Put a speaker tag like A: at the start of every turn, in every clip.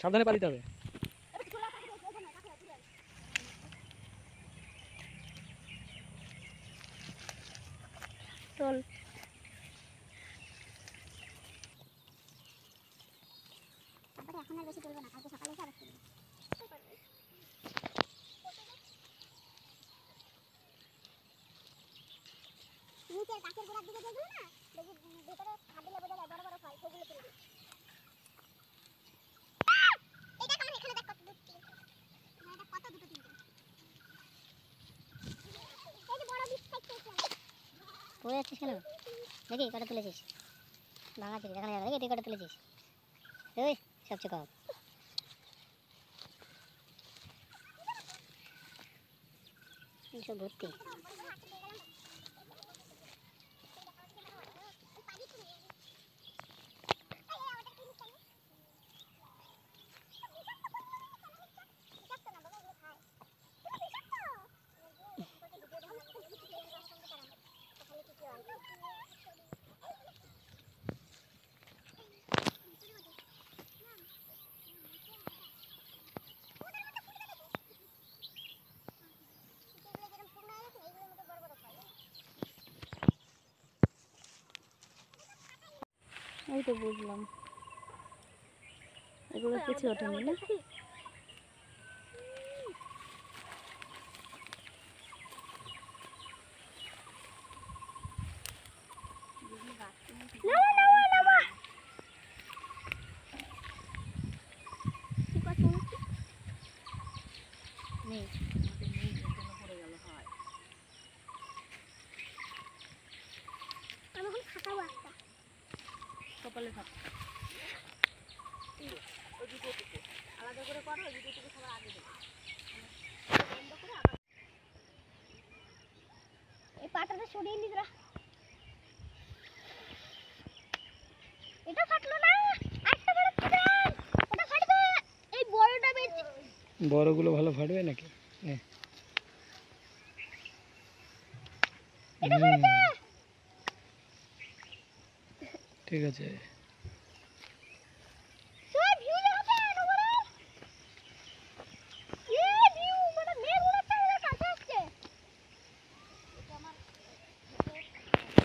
A: সাবধানে পা দিতে হবে।
B: চল এখন আর বেশি তুলবো না, কালকে সকালে এসে আবার তুলবো। নিচের গাছের গোড়ার দিকে যেগুলো না দেখবি ভেতরে হাত দিলে বোঝা যায় বড় বড় ফল, সেগুলো তুলবি। এটা আমার এখানে দেখ কত দুটো তিনটে, না এটা কত দুটো তিনটে, এই যে বড় বিচ সাইড পেয়েছিলাম। পড়ে যাচ্ছিস কেন? দেখি কটা তুলেছিস, ভাঙা থেকে দেখা যাবে। দেখি তুই কটা তুলেছিস, ওই সবচেয়ে কম। এইসব ভর্তি এই তো বুঝলাম, এগুলো কিছু ওঠেনি না। কপালে থাক আলাদা করে করো, ওই দুটোকে সবার আগে দেবো। এই পাটাটা সরিয়ে নিস রা, এটা ফাটলো না, আরেকটা বড় ছিল, ওটা ফাটবে। এই বড়টা বেশ,
A: বড়গুলো ভালো ফাটবে নাকি?
B: এটা ফাটবে।
A: ঠিক আছে।
B: সব ভিউ আছে নগরে, এ ভিউ মানে মেঘ উড়াচ্ছে, আমাদের কাছে আসছে। এটা আমার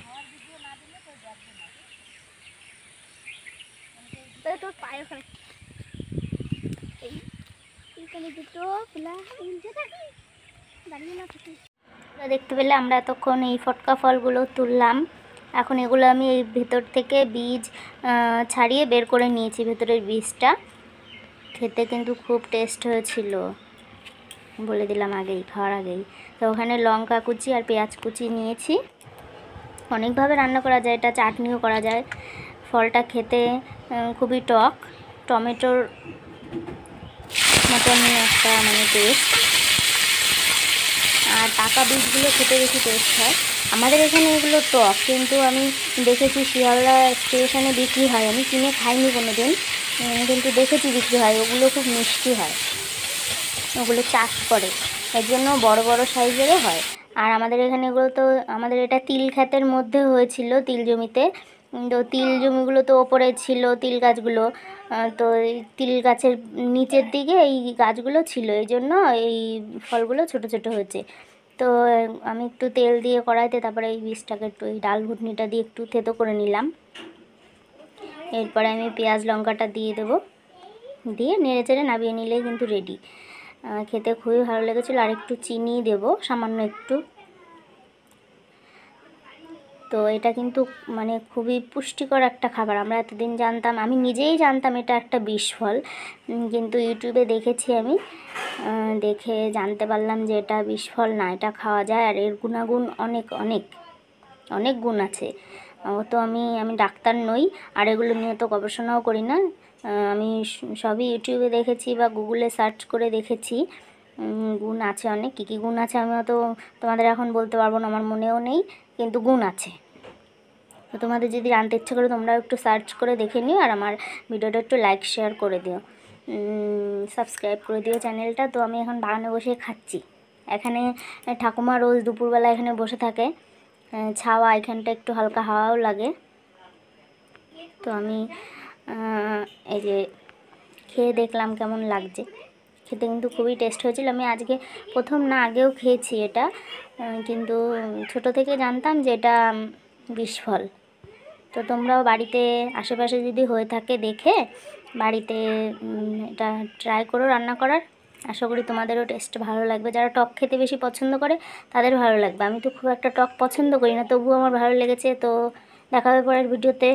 B: হাওয়ার ভিডিও না দিলে তো দেখবে না। এই তো পায় ওখানে, এইখানে দুটো খোলা উলঝে থাকি দাঁড়িয়ে না থাকি। দেখতে পেলে আমরা এতক্ষণ এই ফটকা ফলগুলো তুললাম। এখন এগুলো আমি এই ভেতর থেকে বীজ ছাড়িয়ে বের করে নিয়েছি, ভেতরের বীজটা। খেতে কিন্তু খুব টেস্ট হয়েছিল, বলে দিলাম আগেই, খাওয়ার আগেই। তো ওখানে লঙ্কা কুচি আর পেঁয়াজ কুচি নিয়েছি। অনেকভাবে রান্না করা যায়, এটা চাটনিও করা যায়। ফলটা খেতে খুবই টক, টমেটোর মতন একটা মানে টেস্ট। আর পাকা বীজগুলো খেতে বেশি টেস্ট হয়। আমাদের এখানে এগুলো টক, কিন্তু আমি দেখেছি শিয়ালদা স্টেশনে বিক্রি হয়, আমি কিনে খাইনি কোনো দিন, কিন্তু দেখেছি বিক্রি হয়, ওগুলো খুব মিষ্টি হয়, ওগুলো চাষ করে, এর জন্য বড় বড় সাইজেরও হয়। আর আমাদের এখানে এগুলো তো, আমাদের এটা তিল ক্ষেতের মধ্যে হয়েছিল, তিল জমিতে। তো তিল জমিগুলো তো ওপরে ছিল তিল গাছগুলো, তো এই তিল গাছের নিচের দিকে এই গাছগুলো ছিল, এই জন্য এই ফলগুলো ছোট ছোট হয়েছে। তো আমি একটু তেল দিয়ে কড়াইতে, তারপরে এই বীজটাকে একটু এই ডাল ঘুটনিটা দিয়ে একটু থেতো করে নিলাম। এরপরে আমি পেঁয়াজ লঙ্কাটা দিয়ে দেবো, দিয়ে নেড়ে চেড়ে নামিয়ে নিলেই কিন্তু রেডি। খেতে খুবই ভালো লেগেছিলো। আর একটু চিনি দেবো, সামান্য একটু। তো এটা কিন্তু মানে খুবই পুষ্টিকর একটা খাবার। আমরা এতদিন জানতাম, আমি নিজেই জানতাম এটা একটা বিষ ফল, কিন্তু ইউটিউবে দেখেছি আমি, দেখে জানতে পারলাম যে এটা বিষ ফল না, এটা খাওয়া যায়। আর এর গুণাগুণ অনেক অনেক অনেক গুণ আছে। তো আমি ডাক্তার নই, আর এগুলো নিয়ে তো গবেষণাও করি না। আমি সবই ইউটিউবে দেখেছি বা গুগলে সার্চ করে দেখেছি। গুণ আছে অনেক, কী কী গুণ আছে আমি তো তোমাদের এখন বলতে পারবো না, আমার মনেও নেই, কিন্তু গুণ আছে। তো তোমাদের যদি জানতে ইচ্ছে করে তোমরাও একটু সার্চ করে দেখে নিও, আর আমার ভিডিওটা একটু লাইক শেয়ার করে দিও, সাবস্ক্রাইব করে দিও চ্যানেলটা। তো আমি এখন বাগানে বসে খাচ্ছি। এখানে ঠাকুমা রোজ দুপুরবেলা এখানে বসে থাকে, ছাওয়া, এখানটা একটু হালকা হাওয়াও লাগে। তো আমি এই যে খেয়ে দেখলাম কেমন লাগছে। খেতে কিন্তু খুবই টেস্ট হয়েছিল। আমি আজকে প্রথম না, আগেও খেয়েছি এটা, কিন্তু ছোট থেকে জানতাম যে এটা বিষফল। তো তোমরাও বাড়িতে আশেপাশে যদি হয়ে থাকে দেখে বাড়িতে এটা ট্রাই করো রান্না করার। আশা করি তোমাদেরও টেস্ট ভালো লাগবে। যারা টক খেতে বেশি পছন্দ করে তাদের ভালো লাগবে। আমি তো খুব একটা টক পছন্দ করি না, তবুও আমার ভালো লেগেছে। তো দেখা হবে পরের ভিডিওতে।